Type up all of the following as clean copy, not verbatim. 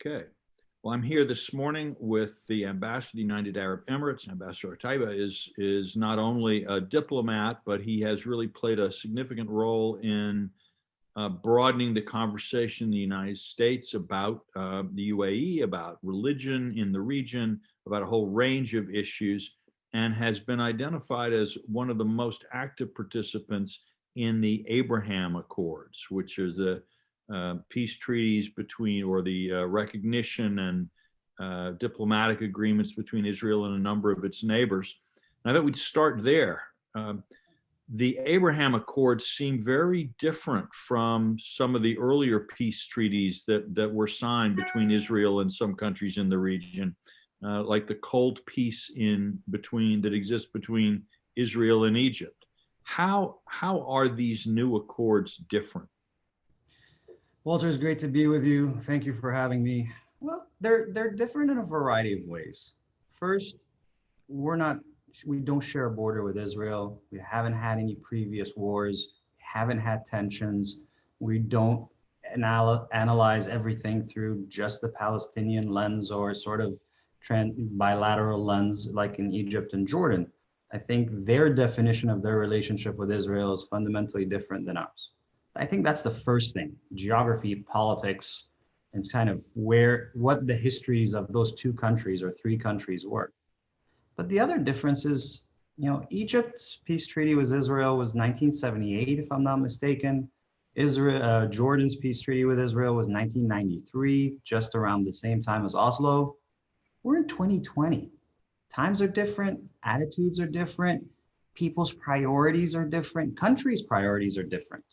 Okay. Well, I'm here this morning with the ambassador of the United Arab Emirates. Ambassador Otaiba is not only a diplomat, but he has really played a significant role in broadening the conversation in the United States about the UAE, about religion in the region, about a whole range of issues, and has been identified as one of the most active participants in the Abraham Accords, which are the peace treaties between, or the recognition and diplomatic agreements between Israel and a number of its neighbors. And I thought we'd start there. The Abraham Accords seem very different from some of the earlier peace treaties that were signed between Israel and some countries in the region, like the cold peace that exists between Israel and Egypt. How are these new accords different? Walter, it's great to be with you. Thank you for having me. Well, they're different in a variety of ways. First, we don't share a border with Israel. We haven't had any previous wars, haven't had tensions. We don't analyze everything through just the Palestinian lens or sort of bilateral lens like in Egypt and Jordan. I think their definition of their relationship with Israel is fundamentally different than ours. I think that's the first thing: geography, politics, and kind of what the histories of those two countries or three countries were. But the other difference is, Egypt's peace treaty with Israel was 1978, if I'm not mistaken. Jordan's peace treaty with Israel was 1993, just around the same time as Oslo. We're in 2020. Times are different, attitudes are different, people's priorities are different, countries' priorities are different.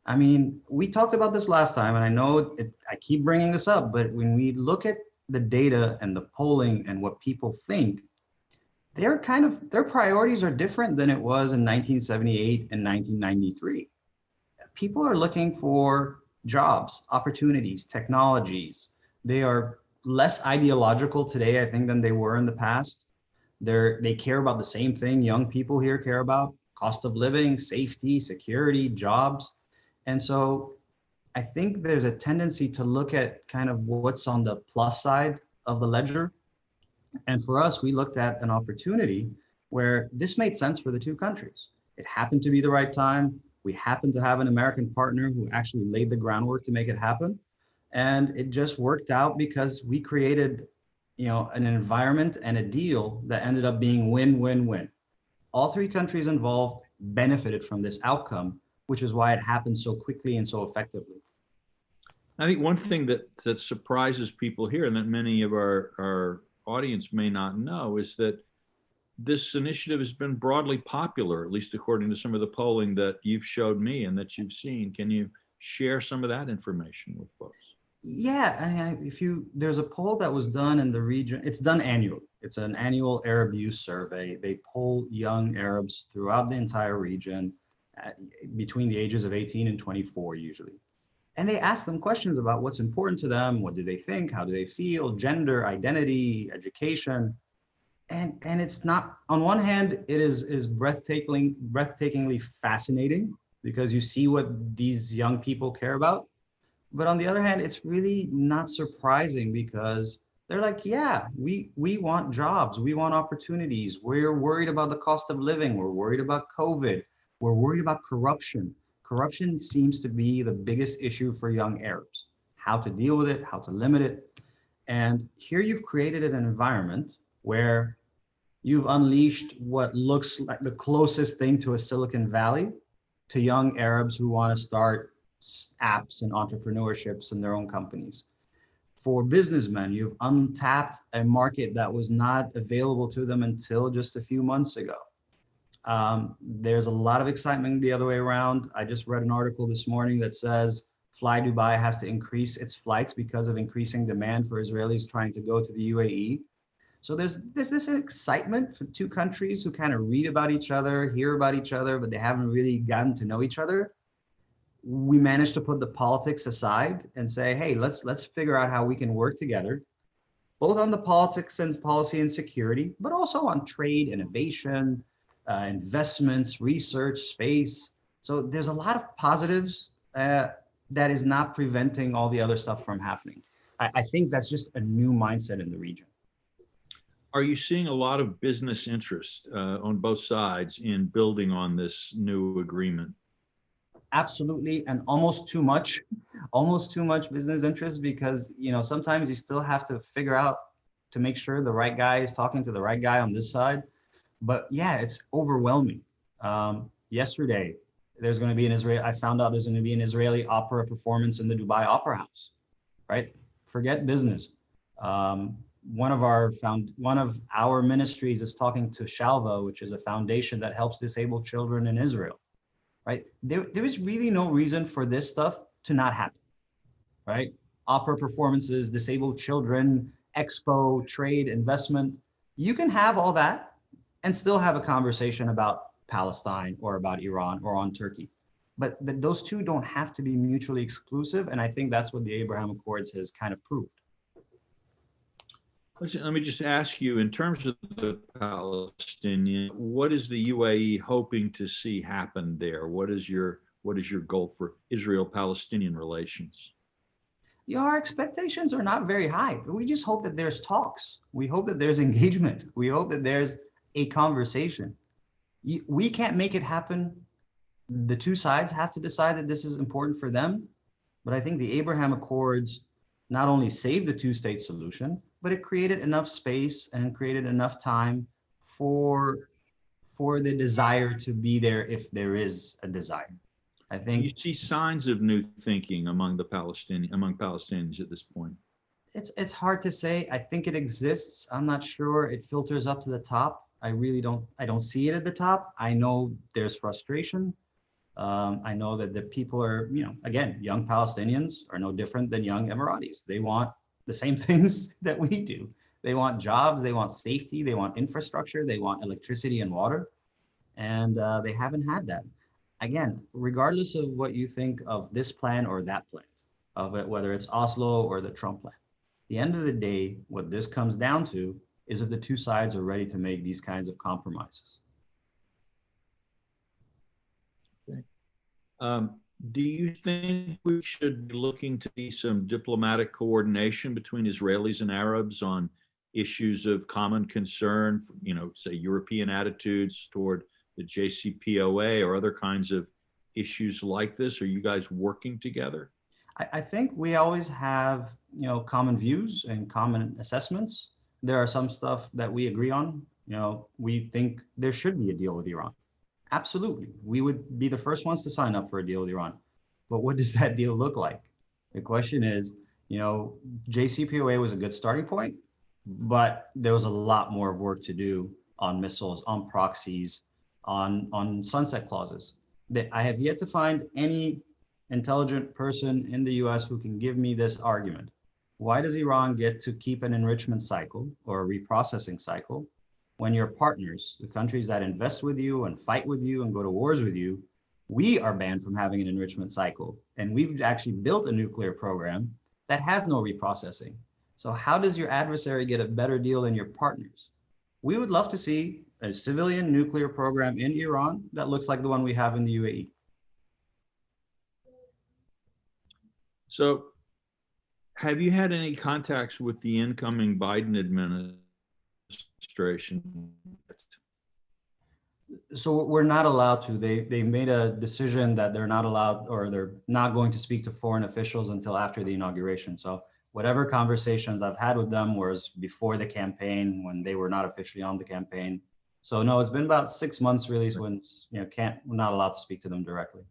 I mean, we talked about this last time, and I know I keep bringing this up, but when we look at the data and the polling and what people think, their priorities are different than it was in 1978 and 1993. People are looking for jobs, opportunities, technologies. They are less ideological today, I think, than they were in the past. They care about the same thing young people here care about: cost of living, safety, security, jobs. And so I think there's a tendency to look at kind of what's on the plus side of the ledger. And for us, we looked at an opportunity where this made sense for the two countries. It happened to be the right time. We happened to have an American partner who actually laid the groundwork to make it happen. And it just worked out because we created, an environment and a deal that ended up being win-win-win. All three countries involved benefited from this outcome, which is why it happened so quickly and so effectively. I think one thing that surprises people here, and that many of our audience may not know, is that this initiative has been broadly popular, at least according to some of the polling that you've showed me and that you've seen. Can you share some of that information with folks? Yeah, there's a poll that was done in the region. It's done annually. It's an annual Arab Youth Survey. They poll young Arabs throughout the entire region between the ages of 18 and 24 usually. And they ask them questions about what's important to them, what do they think, how do they feel, gender, identity, education. And it's not, on one hand, it is breathtakingly fascinating because you see what these young people care about. But on the other hand, it's really not surprising because they're like, yeah, we want jobs, we want opportunities. We're worried about the cost of living. We're worried about COVID. We're worried about corruption. Corruption seems to be the biggest issue for young Arabs. How to deal with it, how to limit it. And here you've created an environment where you've unleashed what looks like the closest thing to a Silicon Valley to young Arabs who want to start apps and entrepreneurships in their own companies. For businessmen, you've untapped a market that was not available to them until just a few months ago. There's a lot of excitement the other way around. I just read an article this morning that says Fly Dubai has to increase its flights because of increasing demand for Israelis trying to go to the UAE. So there's this excitement for two countries who kind of read about each other, hear about each other, but they haven't really gotten to know each other. We managed to put the politics aside and say, hey, let's figure out how we can work together, both on the politics and policy and security, but also on trade, innovation, investments, research, space. So there's a lot of positives that is not preventing all the other stuff from happening. I think that's just a new mindset in the region. Are you seeing a lot of business interest on both sides in building on this new agreement? Absolutely, and almost too much business interest, because sometimes you still have to figure out to make sure the right guy is talking to the right guy on this side. But yeah, it's overwhelming. Yesterday, there's going to be an Israel. I found out there's going to be an Israeli opera performance in the Dubai Opera House. Right? Forget business. One of our ministries is talking to Shalva, which is a foundation that helps disabled children in Israel. Right? There is really no reason for this stuff to not happen. Right? Opera performances, disabled children, expo, trade, investment. You can have all that and still have a conversation about Palestine or about Iran or on Turkey. But those two don't have to be mutually exclusive. And I think that's what the Abraham Accords has kind of proved. Let me just ask you, in terms of the Palestinian, what is the UAE hoping to see happen there? What is your goal for Israel-Palestinian relations? Our expectations are not very high. We just hope that there's talks. We hope that there's engagement. We hope that there's a conversation. We can't make it happen. The two sides have to decide that this is important for them. But I think the Abraham Accords not only saved the two-state solution, but it created enough space and created enough time for the desire to be there if there is a desire. I think you see signs of new thinking among Palestinians at this point. It's hard to say. I think it exists. I'm not sure it filters up to the top. I don't see it at the top. I know there's frustration. I know that the people are, again, young Palestinians are no different than young Emiratis. They want the same things that we do. They want jobs, they want safety, they want infrastructure, they want electricity and water, and they haven't had that. Again, regardless of what you think of this plan or that plan, of it, whether it's Oslo or the Trump plan, at the end of the day, what this comes down to is if the two sides are ready to make these kinds of compromises. Okay. Do you think we should be looking to see some diplomatic coordination between Israelis and Arabs on issues of common concern, say European attitudes toward the JCPOA or other kinds of issues like this? Are you guys working together? I think we always have, common views and common assessments. There are some stuff that we agree on. We think there should be a deal with Iran. Absolutely. We would be the first ones to sign up for a deal with Iran. But what does that deal look like? The question is, JCPOA was a good starting point, but there was a lot more work to do on missiles, on proxies, on sunset clauses. That I have yet to find any intelligent person in the US who can give me this argument. Why does Iran get to keep an enrichment cycle or a reprocessing cycle when your partners, the countries that invest with you and fight with you and go to wars with you, we are banned from having an enrichment cycle? And we've actually built a nuclear program that has no reprocessing. So how does your adversary get a better deal than your partners? We would love to see a civilian nuclear program in Iran that looks like the one we have in the UAE. So have you had any contacts with the incoming Biden administration? So we're not allowed to. They made a decision that they're not allowed, or they're not going to speak to foreign officials until after the inauguration. So whatever conversations I've had with them was before the campaign, when they were not officially on the campaign. So no, it's been about 6 months really when we're not allowed to speak to them directly.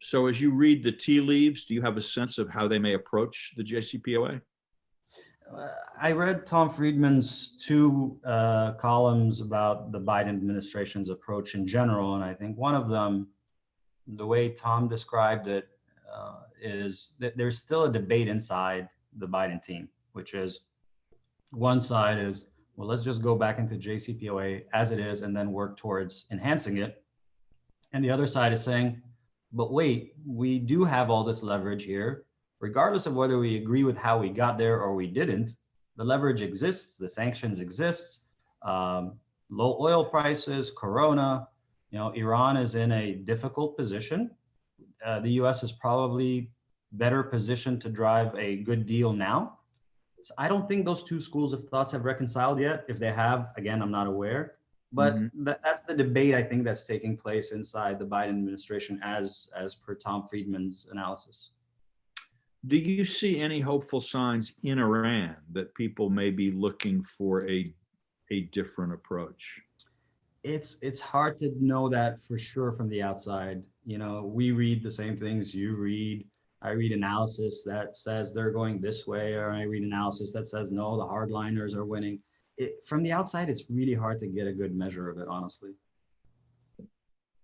So as you read the tea leaves, do you have a sense of how they may approach the JCPOA? I read Tom Friedman's two columns about the Biden administration's approach in general, and I think one of them, the way Tom described it, is that there's still a debate inside the Biden team, which is one side is, well, let's just go back into JCPOA as it is and then work towards enhancing it. And the other side is saying, but wait, we do have all this leverage here. Regardless of whether we agree with how we got there or we didn't, the leverage exists, the sanctions exist, low oil prices, Corona, Iran is in a difficult position. The US is probably better positioned to drive a good deal now. So I don't think those two schools of thoughts have reconciled yet. If they have, again, I'm not aware. But Mhm. that's the debate I think that's taking place inside the Biden administration, as per Tom Friedman's analysis. Do you see any hopeful signs in Iran that people may be looking for a different approach? It's hard to know that for sure from the outside. We read the same things you read. I read analysis that says they're going this way, or I read analysis that says no, the hardliners are winning. From the outside, it's really hard to get a good measure of it, honestly.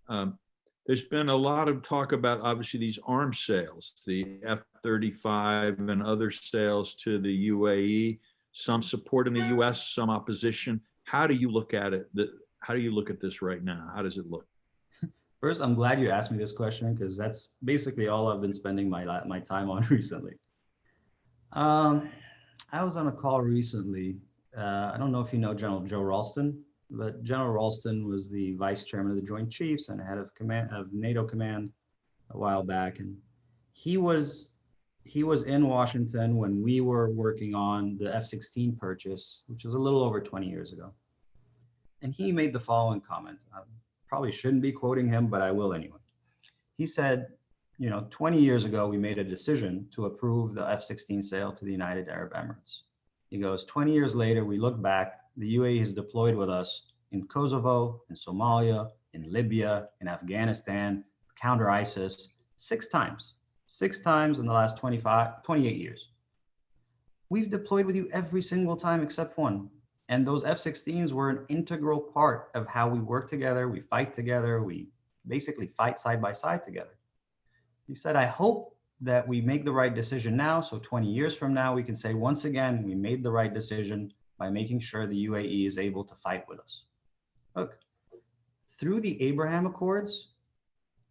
Um, there's been a lot of talk about obviously these arms sales, the F-35 and other sales to the UAE, some support in the US, some opposition. How do you look at it? How do you look at this right now? How does it look? First, I'm glad you asked me this question because that's basically all I've been spending my time on recently. Um, I was on a call recently. I don't know if you know General Joe Ralston, but General Ralston was the vice chairman of the Joint Chiefs and head of command of NATO command a while back, and he was he was in Washington when we were working on the F-16 purchase, which was a little over 20 years ago. And he made the following comment. I probably shouldn't be quoting him, but I will anyway. He said, 20 years ago, we made a decision to approve the F-16 sale to the United Arab Emirates. He goes, 20 years later, we look back, the UAE has deployed with us in Kosovo, in Somalia, in Libya, in Afghanistan, counter ISIS, six times in the last 28 years. We've deployed with you every single time except one. And those F-16s were an integral part of how we work together, we fight together, we basically fight side by side together. He said, I hope that we make the right decision now. So 20 years from now, we can say, once again, we made the right decision by making sure the UAE is able to fight with us. Look, through the Abraham Accords,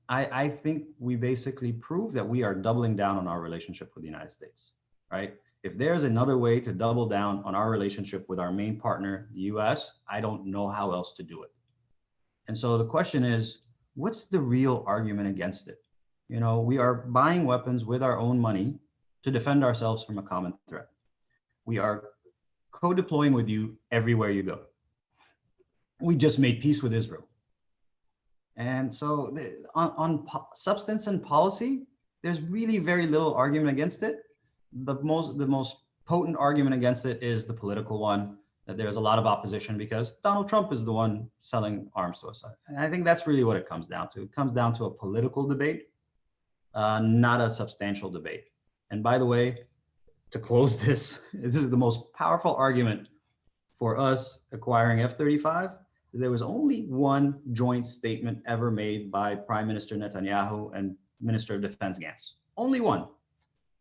I think we basically prove that we are doubling down on our relationship with the United States, right? If there's another way to double down on our relationship with our main partner, the US, I don't know how else to do it. And so the question is, what's the real argument against it? We are buying weapons with our own money to defend ourselves from a common threat. We are co-deploying with you everywhere you go. We just made peace with Israel. And so on substance and policy, there's really very little argument against it. The most potent argument against it is the political one, that there's a lot of opposition because Donald Trump is the one selling arms to us. And I think that's really what it comes down to. It comes down to a political debate, not a substantial debate. And by the way, to close this is the most powerful argument for us acquiring F-35. There was only one joint statement ever made by Prime Minister Netanyahu and Minister of Defense Gantz. Only one.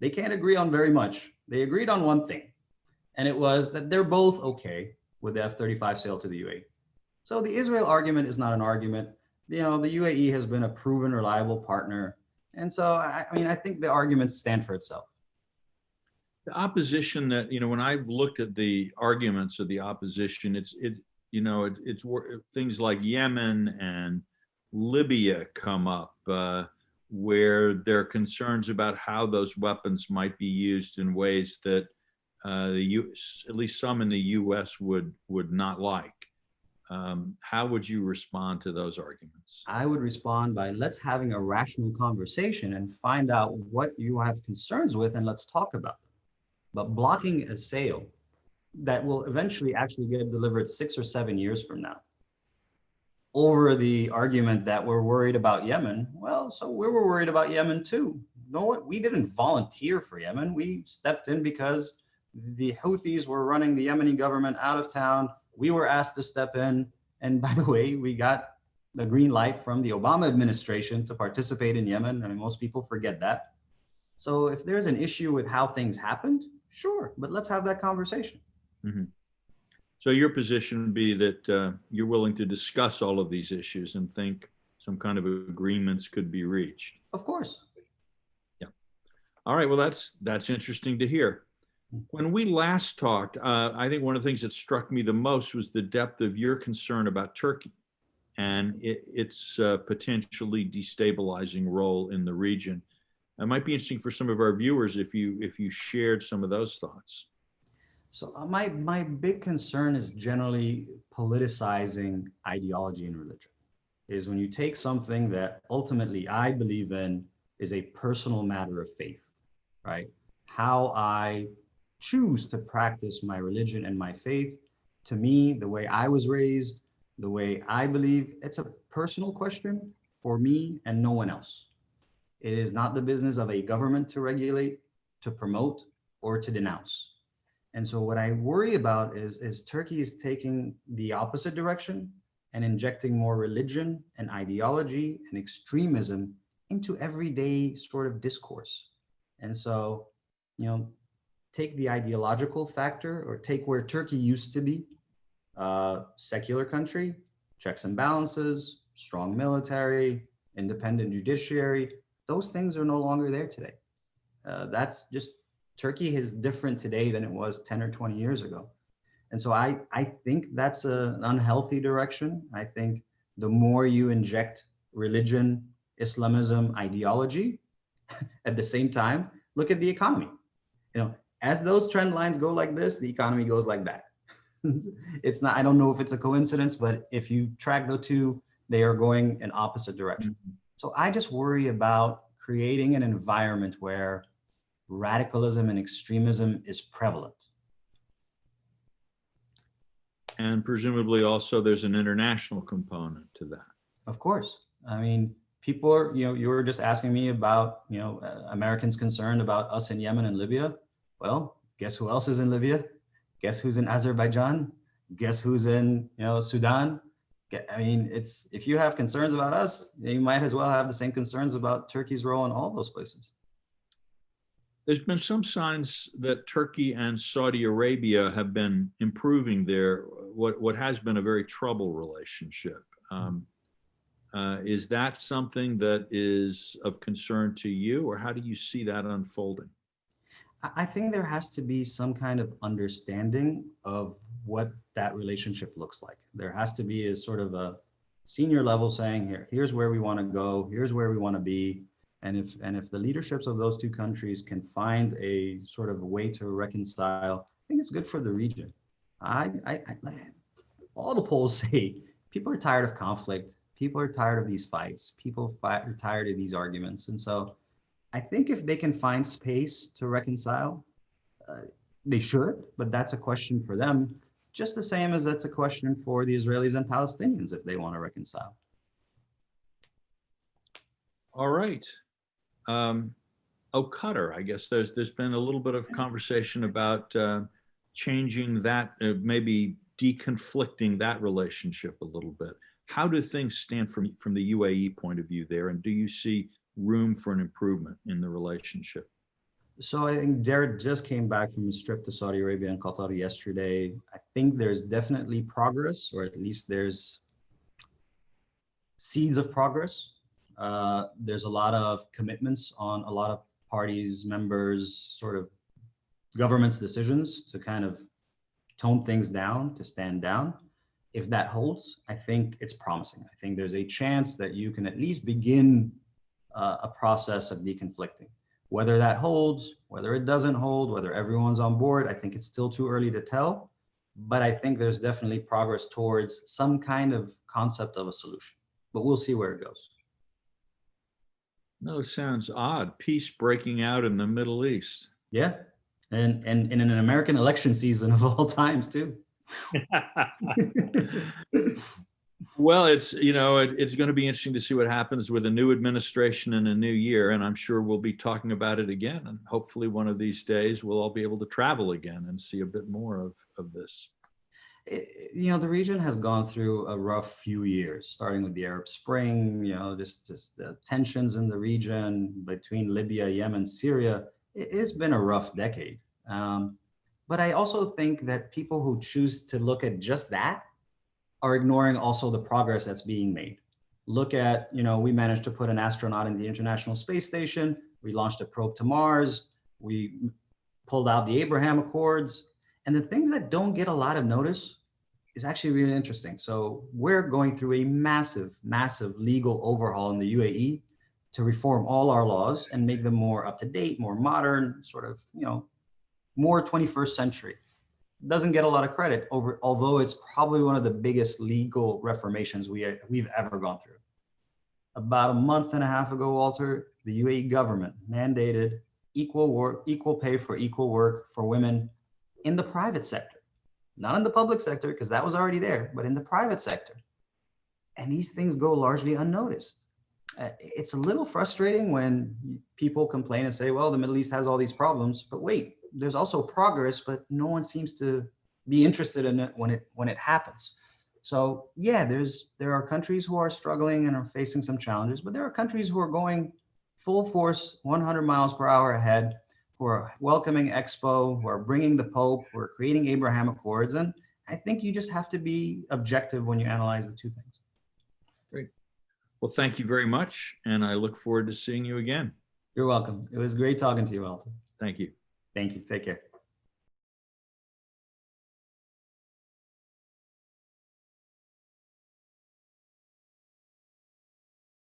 They can't agree on very much. They agreed on one thing, and it was that they're both okay with the F-35 sale to the UAE. So the Israel argument is not an argument. The UAE has been a proven, reliable partner. And so, I think the arguments stand for itself. The opposition that, when I've looked at the arguments of the opposition, it's things like Yemen and Libya come up, where there are concerns about how those weapons might be used in ways that at least some in the U.S. would not like. How would you respond to those arguments? I would respond by let's having a rational conversation and find out what you have concerns with, and let's talk about them. But blocking a sale that will eventually actually get delivered 6 or 7 years from now over the argument that we're worried about Yemen, well, so we were worried about Yemen too. You know what? We didn't volunteer for Yemen. We stepped in because the Houthis were running the Yemeni government out of town. We were asked to step in. And by the way, we got the green light from the Obama administration to participate in Yemen. I mean, most people forget that. So if there's an issue with how things happened, sure, but let's have that conversation. Mm-hmm. So your position would be that you're willing to discuss all of these issues and think some kind of agreements could be reached. Of course. Yeah. All right. Well, that's interesting to hear. When we last talked, I think one of the things that struck me the most was the depth of your concern about Turkey and its potentially destabilizing role in the region. It might be interesting for some of our viewers if you shared some of those thoughts. So my big concern is generally politicizing ideology and religion. Is when you take something that ultimately I believe in is a personal matter of faith, right? How I choose to practice my religion and my faith, to me, the way I was raised, the way I believe, it's a personal question for me and no one else. It is not the business of a government to regulate, to promote, or to denounce. And so what I worry about is Turkey is taking the opposite direction and injecting more religion and ideology and extremism into everyday sort of discourse. And so, you know, take the ideological factor or take where Turkey used to be, secular country, checks and balances, strong military, independent judiciary. Those things are no longer there today. That's just Turkey is different today than it was 10 or 20 years ago. And so I think that's an unhealthy direction. I think the more you inject religion, Islamism, ideology, at the same time, look at the economy. You know, as those trend lines go like this, the economy goes like that. It's not, I don't know if it's a coincidence, but if you track the two, they are going in opposite directions. Mm-hmm. So I just worry about creating an environment where radicalism and extremism is prevalent. And presumably also there's an international component to that. Of course. I mean, people are, you know, you were just asking me about, you know, Americans concerned about us in Yemen and Libya. Well, guess who else is in Libya? Guess who's in Azerbaijan? Guess who's in, you know, Sudan? I mean, it's, if you have concerns about us, you might as well have the same concerns about Turkey's role in all those places. There's been some signs that Turkey and Saudi Arabia have been improving their, what has been a very troubled relationship. Is that something that is of concern to you, or how do you see that unfolding? I think there has to be some kind of understanding of what that relationship looks like. There has to be a sort of a senior level saying, here's where we want to go, here's where we want to be. And if the leaderships of those two countries can find a sort of way to reconcile, I think it's good for the region. All the polls say people are tired of conflict. People are tired of these fights. People are tired of these arguments. And so I think if they can find space to reconcile, they should, but that's a question for them, just the same as that's a question for the Israelis and Palestinians if they want to reconcile. All right. Qatar, I guess there's been a little bit of conversation about changing that, maybe deconflicting that relationship a little bit. How do things stand from the UAE point of view there, and do you see room for an improvement in the relationship? So I think Jared just came back from his trip to Saudi Arabia and Qatar yesterday. I think there's definitely progress, or at least there's seeds of progress. There's a lot of commitments on a lot of parties, members, sort of government's decisions to kind of tone things down, to stand down. If that holds, I think it's promising. I think there's a chance that you can at least begin a process of deconflicting. Whether that holds, whether it doesn't hold, whether everyone's on board, I think it's still too early to tell. But I think there's definitely progress towards some kind of concept of a solution. But we'll see where it goes. No, it sounds odd. Peace breaking out in the Middle East. Yeah, and in an American election season of all times too. Well, it's, you know, it's going to be interesting to see what happens with a new administration and a new year, and I'm sure we'll be talking about it again. And hopefully, one of these days, we'll all be able to travel again and see a bit more of this. You know, the region has gone through a rough few years, starting with the Arab Spring. You know, just the tensions in the region between Libya, Yemen, Syria. It's been a rough decade. But I also think that people who choose to look at just that are ignoring also the progress that's being made. Look at, you know, we managed to put an astronaut in the International Space Station. We launched a probe to Mars. We pulled out the Abraham Accords. And the things that don't get a lot of notice is actually really interesting. So we're going through a massive, massive legal overhaul in the UAE to reform all our laws and make them more up to date, more modern, sort of, more 21st century. Doesn't get a lot of credit over, although it's probably one of the biggest legal reformations we've ever gone through. About a month and a half ago, Walter, the UAE government mandated equal pay for equal work for women in the private sector, not in the public sector, because that was already there, but in the private sector. And these things go largely unnoticed. It's a little frustrating when people complain and say, well, the Middle East has all these problems, but wait, there's also progress, but no one seems to be interested in it when it happens. So yeah, there are countries who are struggling and are facing some challenges, but there are countries who are going full force, 100 miles per hour ahead, who are welcoming Expo, who are bringing the Pope, who are creating Abraham Accords. And I think you just have to be objective when you analyze the two things. Great. Well, thank you very much. And I look forward to seeing you again. You're welcome. It was great talking to you, Walter. Thank you. Thank you. Take care.